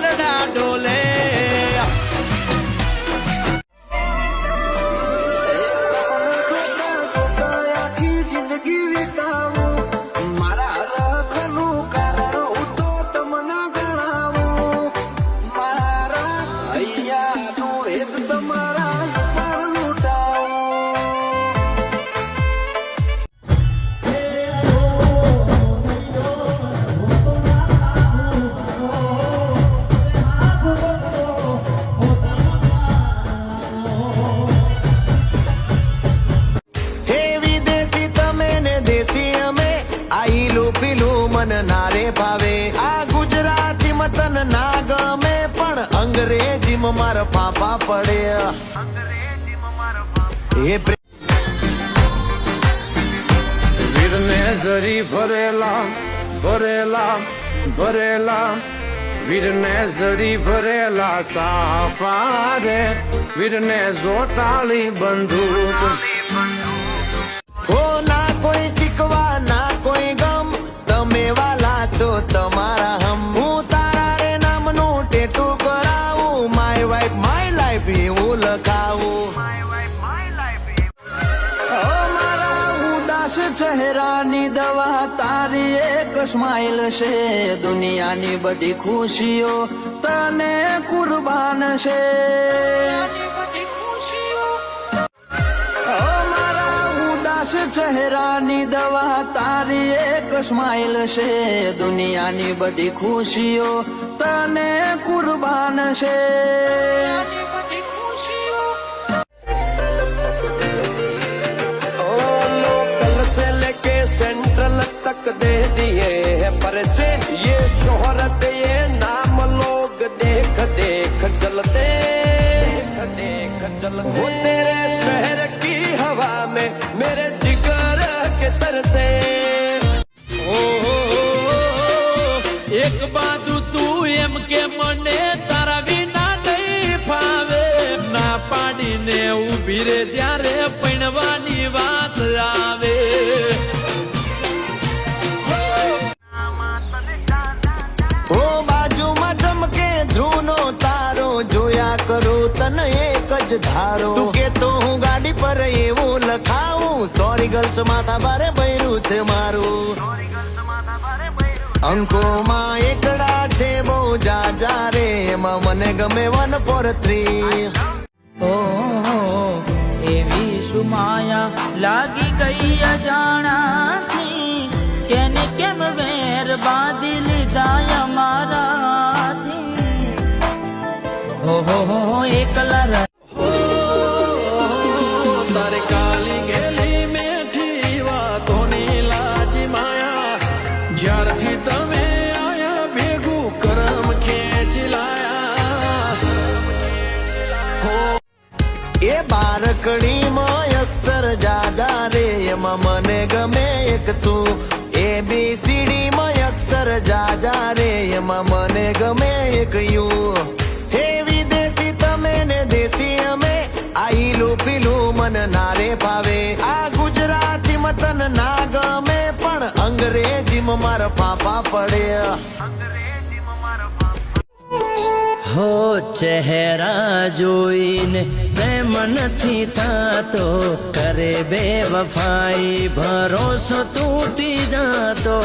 દરડા ડોલે મન નારે ભાવે આ ગુજરાતી મતન ના ગમે પણ અંગ્રેજી માં મારા પાપા પડે એ વીરને જરી ભરેલા ભરેલા ભરેલા વીરને જરી ભરેલા સાફા રે વીરને જોટાળી બંદૂક હો ના કોઈ શીખવા ના કોઈ ગમ તમે વાલા છો તમારા હમ હું તારા રે નામનું ટેટુ કરાવું માય વાઇફ માય લાઈફ એવું લખાવું મારા ઉદાસ ચહેરાની દવા તારી એક સ્માઈલ છે દુનિયાની બધી ખુશીઓ તને કુરબાન છે ચહેરાની દવા તારી એક સ્માઈલ છે દુનિયાની બધી ખુશીઓ તને કુરબાન છે लोकल से लेके सेंट्रल तक दे दिए है परिचय ये शोहरत ये नाम लोग देख देख चलते देख चलते हो तेरे शहर की हवा में मेरे जिगर के तरसे एक बाजू तू एम के मने तारा विना नहीं फावे ना पाड़ी ने उभी रे त्यारे पणवानी વાત આવે ઓ બાજુમાં ચમકે ધ્રુવનો તારો જોયા કરું તને એક જ ધારો તું કે તો હું ગાડી પર એવું લખાવું સોરી ગર્લ્સ માથા ભારે ભર્યું છે મારું અંકોમાં એકડા છે બહુ જાજા રે એમાં મને ગમે 143 એવી સુમાયા લાગી ગઈ અજાણાથી કેને કેમ વેર બાંધી લીધા અમારાથી હો એકલા તારે કાલી ગેલી મેઠી વાતોની લાજી માયા જ્યારથી તમે આયા ભેગું કરમ ખેંચી લાયા એ બારકડીમાં અક્ષર જાદા રે એમાં મને ગમે એક તું ABCD માં અક્ષર જાદા રે એમાં મને ગમે એક યુ હે વિદેશી તમે ને દેશી અમે આઈલું પીલું મન નારે ભાવે આ ગુજરાતી મતન ના ગમે પણ અંગ્રેજીમાં મારા પાપા પડે હો ચહેરા જોઈને પ્રેમ નથી થતો કરે બેવફાઈ ભરોસો તૂટી જતો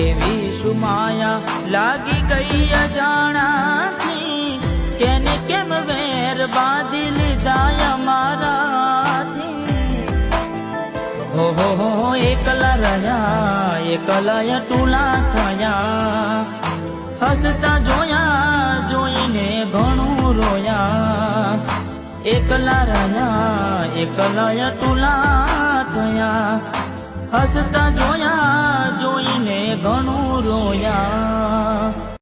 એવી સુમાયા લાગી ગઈ અજાણાથી કેને કેમ વેર બાંધી લીધા અમારાથી હો એકલા રહ્યા એકલા ટુલા થયા હસતા જોયા જોઈને ઘણું રોયા એકલા રહ્યા એકલા ટુલા થયા હસતા જોયા જોઈને ઘણું રોયા